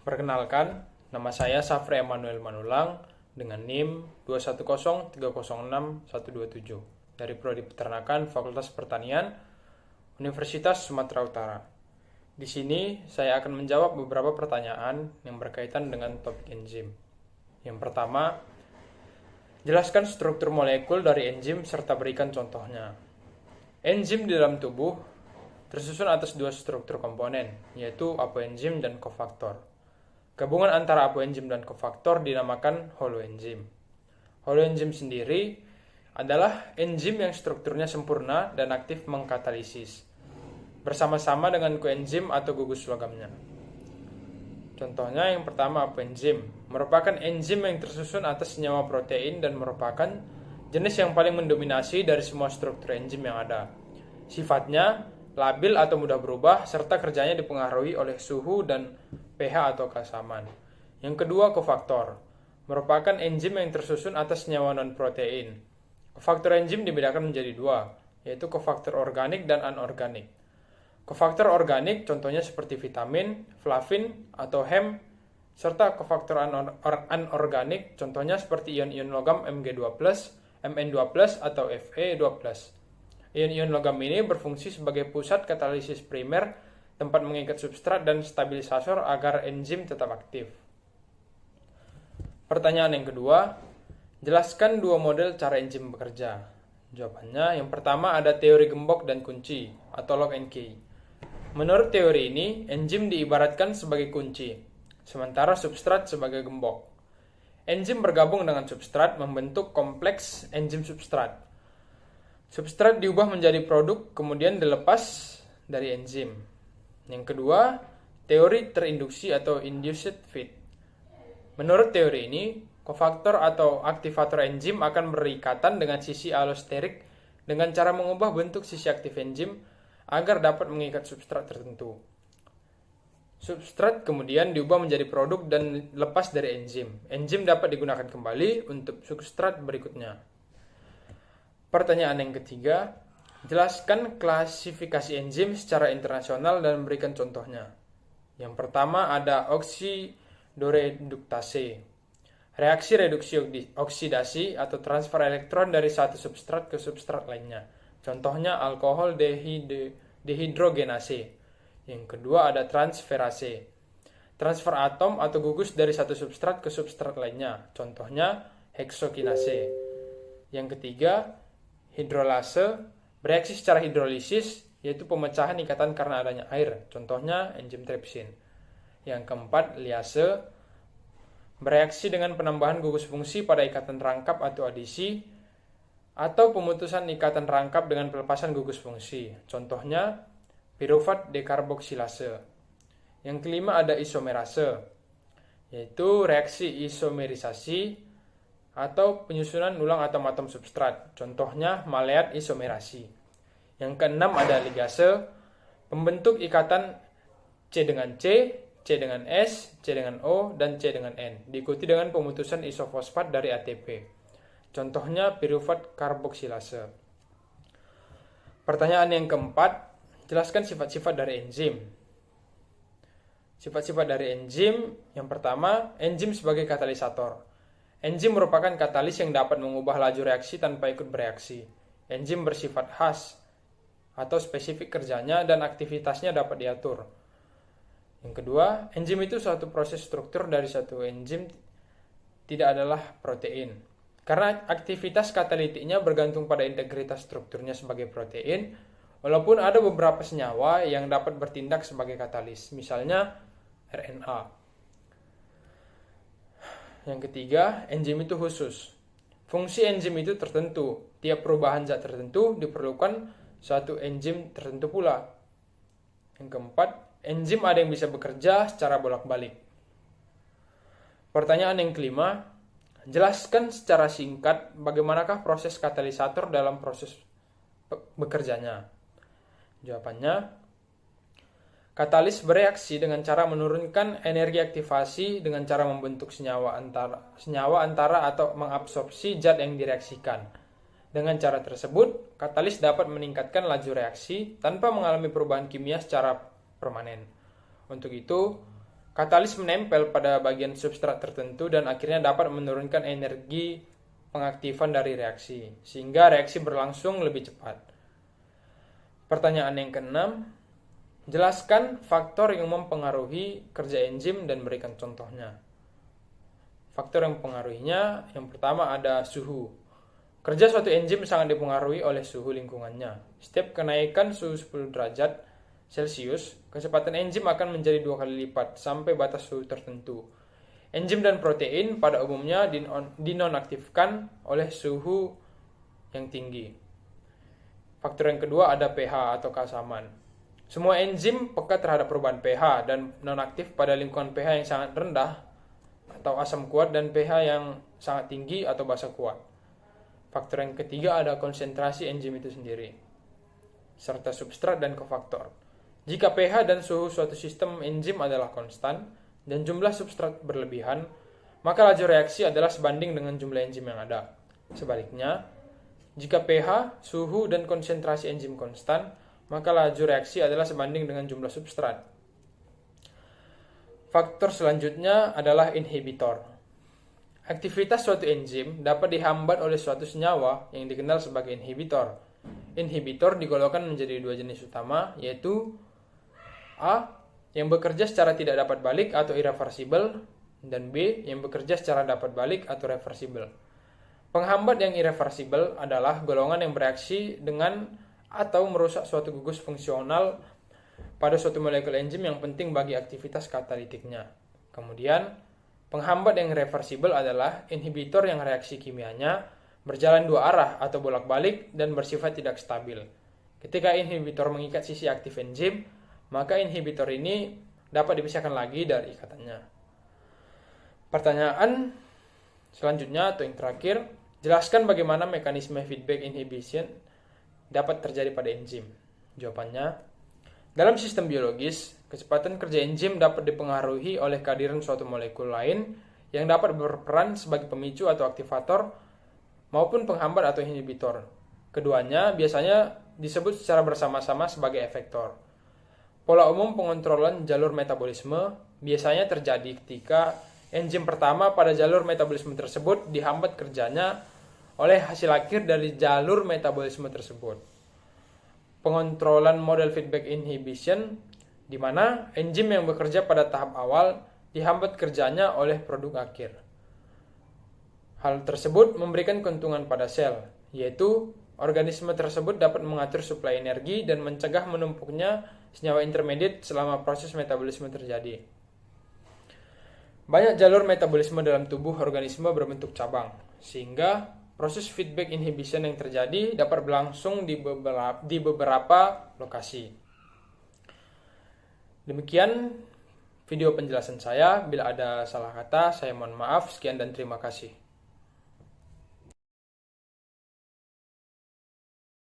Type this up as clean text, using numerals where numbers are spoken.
Perkenalkan, nama saya Safri Emanuel Manulang dengan NIM 210306127 dari Prodi Peternakan Fakultas Pertanian Universitas Sumatera Utara. Di sini saya akan menjawab beberapa pertanyaan yang berkaitan dengan topik enzim. Yang pertama, jelaskan struktur molekul dari enzim serta berikan contohnya. Enzim di dalam tubuh tersusun atas dua struktur komponen, yaitu apoenzim dan kofaktor. Gabungan antara apoenzim dan kofaktor dinamakan holoenzim. Holoenzim sendiri adalah enzim yang strukturnya sempurna dan aktif mengkatalisis, bersama-sama dengan koenzim atau gugus logamnya. Contohnya yang pertama apoenzim, merupakan enzim yang tersusun atas senyawa protein dan merupakan jenis yang paling mendominasi dari semua struktur enzim yang ada. Sifatnya labil atau mudah berubah, serta kerjanya dipengaruhi oleh suhu dan pH atau keasaman. Yang kedua, kofaktor, merupakan enzim yang tersusun atas senyawa non-protein. Kofaktor enzim dibedakan menjadi dua, yaitu kofaktor organik dan anorganik. Kofaktor organik contohnya seperti vitamin, flavin, atau hem, serta kofaktor anorganik contohnya seperti ion-ion logam Mg2+, Mn2+, atau Fe2+. Ion-ion logam ini berfungsi sebagai pusat katalisis primer, tempat mengikat substrat dan stabilisator agar enzim tetap aktif. Pertanyaan yang kedua, jelaskan dua model cara enzim bekerja. Jawabannya, yang pertama ada teori gembok dan kunci atau lock and key. Menurut teori ini, enzim diibaratkan sebagai kunci, sementara substrat sebagai gembok. Enzim bergabung dengan substrat membentuk kompleks enzim substrat. Substrat diubah menjadi produk kemudian dilepas dari enzim. Yang kedua, teori terinduksi atau induced feed. Menurut teori ini, kofaktor atau aktivator enzim akan berikatan dengan sisi allosterik dengan cara mengubah bentuk sisi aktif enzim agar dapat mengikat substrat tertentu. Substrat kemudian diubah menjadi produk dan lepas dari enzim. Enzim dapat digunakan kembali untuk substrat berikutnya. Pertanyaan yang ketiga, jelaskan klasifikasi enzim secara internasional dan berikan contohnya. Yang pertama ada oksidoreduktase, reaksi reduksi oksidasi atau transfer elektron dari satu substrat ke substrat lainnya. Contohnya alkohol dehidrogenase. Yang kedua ada transferase, transfer atom atau gugus dari satu substrat ke substrat lainnya. Contohnya heksokinase. Yang ketiga hidrolase, bereaksi secara hidrolisis, yaitu pemecahan ikatan karena adanya air, contohnya enzim tripsin. Yang keempat, liase, bereaksi dengan penambahan gugus fungsi pada ikatan rangkap atau adisi, atau pemutusan ikatan rangkap dengan pelepasan gugus fungsi, contohnya pirufat dekarboksilase. Yang kelima ada isomerase, yaitu reaksi isomerisasi atau penyusunan ulang atom-atom substrat, contohnya maleat isomerasi. Yang keenam ada ligase, pembentuk ikatan C dengan C, C dengan S, C dengan O, dan C dengan N, diikuti dengan pemutusan isofosfat dari ATP. Contohnya pirufat karboksilase. Pertanyaan yang keempat, jelaskan sifat-sifat dari enzim. Sifat-sifat dari enzim, yang pertama, enzim sebagai katalisator. Enzim merupakan katalis yang dapat mengubah laju reaksi tanpa ikut bereaksi. Enzim bersifat khas atau spesifik kerjanya dan aktivitasnya dapat diatur. Yang kedua, enzim itu suatu proses struktur dari satu enzim tidak adalah protein. Karena aktivitas katalitiknya bergantung pada integritas strukturnya sebagai protein, walaupun ada beberapa senyawa yang dapat bertindak sebagai katalis, misalnya RNA. Yang ketiga, enzim itu khusus. Fungsi enzim itu tertentu. Tiap perubahan zat tertentu diperlukan suatu enzim tertentu pula. Yang keempat, enzim ada yang bisa bekerja secara bolak-balik. Pertanyaan yang kelima, jelaskan secara singkat bagaimanakah proses katalisator dalam proses bekerjanya. Jawabannya, katalis bereaksi dengan cara menurunkan energi aktivasi dengan cara membentuk senyawa antara atau mengabsorpsi zat yang direaksikan. Dengan cara tersebut, katalis dapat meningkatkan laju reaksi tanpa mengalami perubahan kimia secara permanen. Untuk itu, Katalis menempel pada bagian substrat tertentu dan akhirnya dapat menurunkan energi pengaktifan dari reaksi, sehingga reaksi berlangsung lebih cepat. Pertanyaan yang keenam, jelaskan faktor yang mempengaruhi kerja enzim dan berikan contohnya. Faktor yang mempengaruhinya, yang pertama ada suhu. Kerja suatu enzim sangat dipengaruhi oleh suhu lingkungannya. Setiap kenaikan suhu 10 derajat Celcius, kecepatan enzim akan menjadi 2 kali lipat sampai batas suhu tertentu. Enzim dan protein pada umumnya dinonaktifkan oleh suhu yang tinggi. Faktor yang kedua ada pH atau keasaman. Semua enzim peka terhadap perubahan pH dan nonaktif pada lingkungan pH yang sangat rendah atau asam kuat dan pH yang sangat tinggi atau basa kuat. Faktor yang ketiga ada konsentrasi enzim itu sendiri, serta substrat dan kofaktor. Jika pH dan suhu suatu sistem enzim adalah konstan dan jumlah substrat berlebihan, maka laju reaksi adalah sebanding dengan jumlah enzim yang ada. Sebaliknya, jika pH, suhu, dan konsentrasi enzim konstan, maka laju reaksi adalah sebanding dengan jumlah substrat. Faktor selanjutnya adalah inhibitor. Aktivitas suatu enzim dapat dihambat oleh suatu senyawa yang dikenal sebagai inhibitor. Inhibitor digolongkan menjadi dua jenis utama, yaitu A. Yang bekerja secara tidak dapat balik atau irreversible, dan B. Yang bekerja secara dapat balik atau reversible. Penghambat yang irreversible adalah golongan yang bereaksi dengan atau merusak suatu gugus fungsional pada suatu molekul enzim yang penting bagi aktivitas katalitiknya. Kemudian, penghambat yang reversible adalah inhibitor yang reaksi kimianya berjalan dua arah atau bolak-balik dan bersifat tidak stabil. Ketika inhibitor mengikat sisi aktif enzim, maka inhibitor ini dapat dipisahkan lagi dari ikatannya. Pertanyaan selanjutnya atau yang terakhir, jelaskan bagaimana mekanisme feedback inhibition dapat terjadi pada enzim. Jawabannya, dalam sistem biologis, kecepatan kerja enzim dapat dipengaruhi oleh kehadiran suatu molekul lain yang dapat berperan sebagai pemicu atau aktivator maupun penghambat atau inhibitor. Keduanya biasanya disebut secara bersama-sama sebagai efektor. Pola umum pengontrolan jalur metabolisme biasanya terjadi ketika enzim pertama pada jalur metabolisme tersebut dihambat kerjanya oleh hasil akhir dari jalur metabolisme tersebut. Pengontrolan model feedback inhibition di mana enzim yang bekerja pada tahap awal dihambat kerjanya oleh produk akhir. Hal tersebut memberikan keuntungan pada sel, yaitu organisme tersebut dapat mengatur suplai energi dan mencegah menumpuknya senyawa intermediate selama proses metabolisme terjadi. Banyak jalur metabolisme dalam tubuh organisme berbentuk cabang, sehingga proses feedback inhibition yang terjadi dapat berlangsung di beberapa lokasi. Demikian video penjelasan saya. Bila ada salah kata, saya mohon maaf. Sekian dan terima kasih.